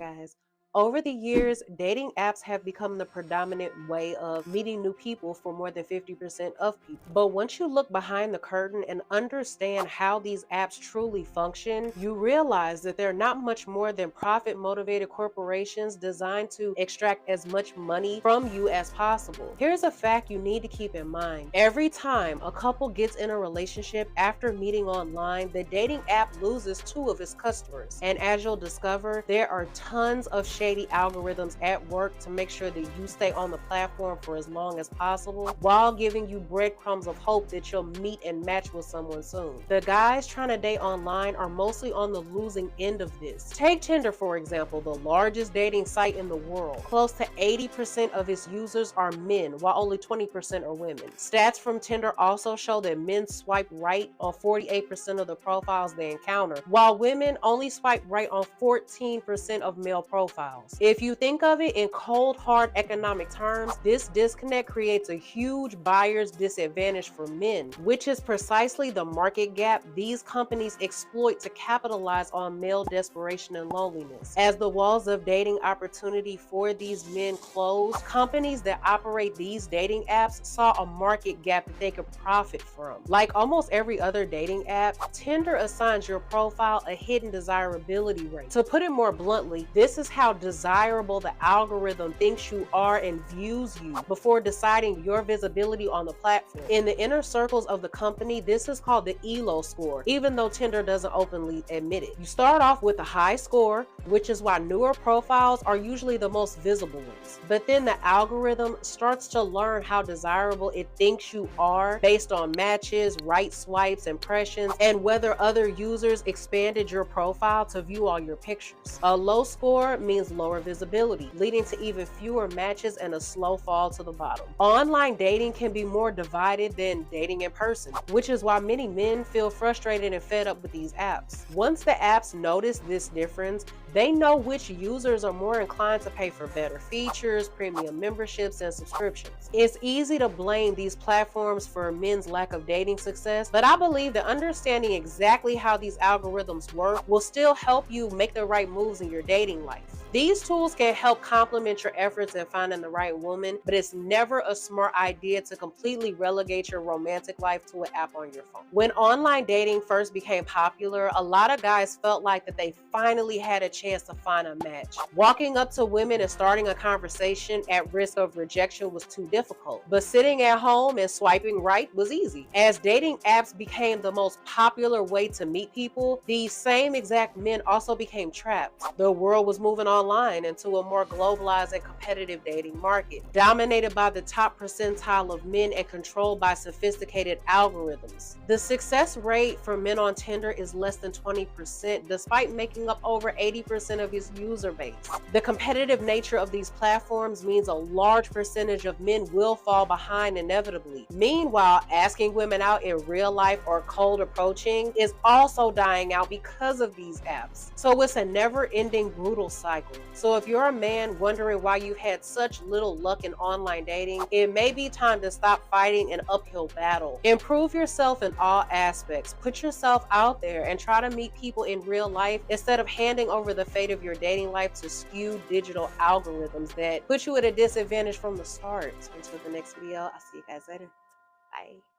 guys. Over the years, dating apps have become the predominant way of meeting new people for more than 50% of people. But once you look behind the curtain and understand how these apps truly function, you realize that they're not much more than profit-motivated corporations designed to extract as much money from you as possible. Here's a fact you need to keep in mind. Every time a couple gets in a relationship after meeting online, the dating app loses two of its customers. And as you'll discover, there are tons of shady algorithms at work to make sure that you stay on the platform for as long as possible while giving you breadcrumbs of hope that you'll meet and match with someone soon. The guys trying to date online are mostly on the losing end of this. Take Tinder, for example, the largest dating site in the world. Close to 80% of its users are men, while only 20% are women. Stats from Tinder also show that men swipe right on 48% of the profiles they encounter, while women only swipe right on 14% of male profiles. If you think of it in cold, hard economic terms, this disconnect creates a huge buyer's disadvantage for men, which is precisely the market gap these companies exploit to capitalize on male desperation and loneliness. As the walls of dating opportunity for these men closed, companies that operate these dating apps saw a market gap that they could profit from. Like almost every other dating app, Tinder assigns your profile a hidden desirability rate. To put it more bluntly, this is how desirable the algorithm thinks you are and views you before deciding your visibility on the platform. In the inner circles of the company, this is called the ELO score, even though Tinder doesn't openly admit it. You start off with a high score, which is why newer profiles are usually the most visible ones. But then the algorithm starts to learn how desirable it thinks you are based on matches, right swipes, impressions, and whether other users expanded your profile to view all your pictures. A low score means lower visibility, leading to even fewer matches and a slow fall to the bottom. Online dating can be more divided than dating in person, which is why many men feel frustrated and fed up with these apps. Once the apps notice this difference, they know which users are more inclined to pay for better features, premium memberships, and subscriptions. It's easy to blame these platforms for men's lack of dating success, but I believe that understanding exactly how these algorithms work will still help you make the right moves in your dating life. These tools can help complement your efforts in finding the right woman, but it's never a smart idea to completely relegate your romantic life to an app on your phone. When online dating first became popular, a lot of guys felt like that they finally had a chance to find a match. Walking up to women and starting a conversation at risk of rejection was too difficult, but sitting at home and swiping right was easy. As dating apps became the most popular way to meet people, these same exact men also became trapped. The world was moving online into a more globalized and competitive dating market, dominated by the top percentile of men and controlled by sophisticated algorithms. The success rate for men on Tinder is less than 20%, despite making up over 80% of its user base. The competitive nature of these platforms means a large percentage of men will fall behind inevitably. Meanwhile, asking women out in real life or cold approaching is also dying out because of these apps. So it's a never-ending brutal cycle. So if you're a man wondering why you've had such little luck in online dating, it may be time to stop fighting an uphill battle. Improve yourself in all aspects. Put yourself out there and try to meet people in real life instead of handing over the fate of your dating life to skewed digital algorithms that put you at a disadvantage from the start. So until the next video, I'll see you guys later. Bye.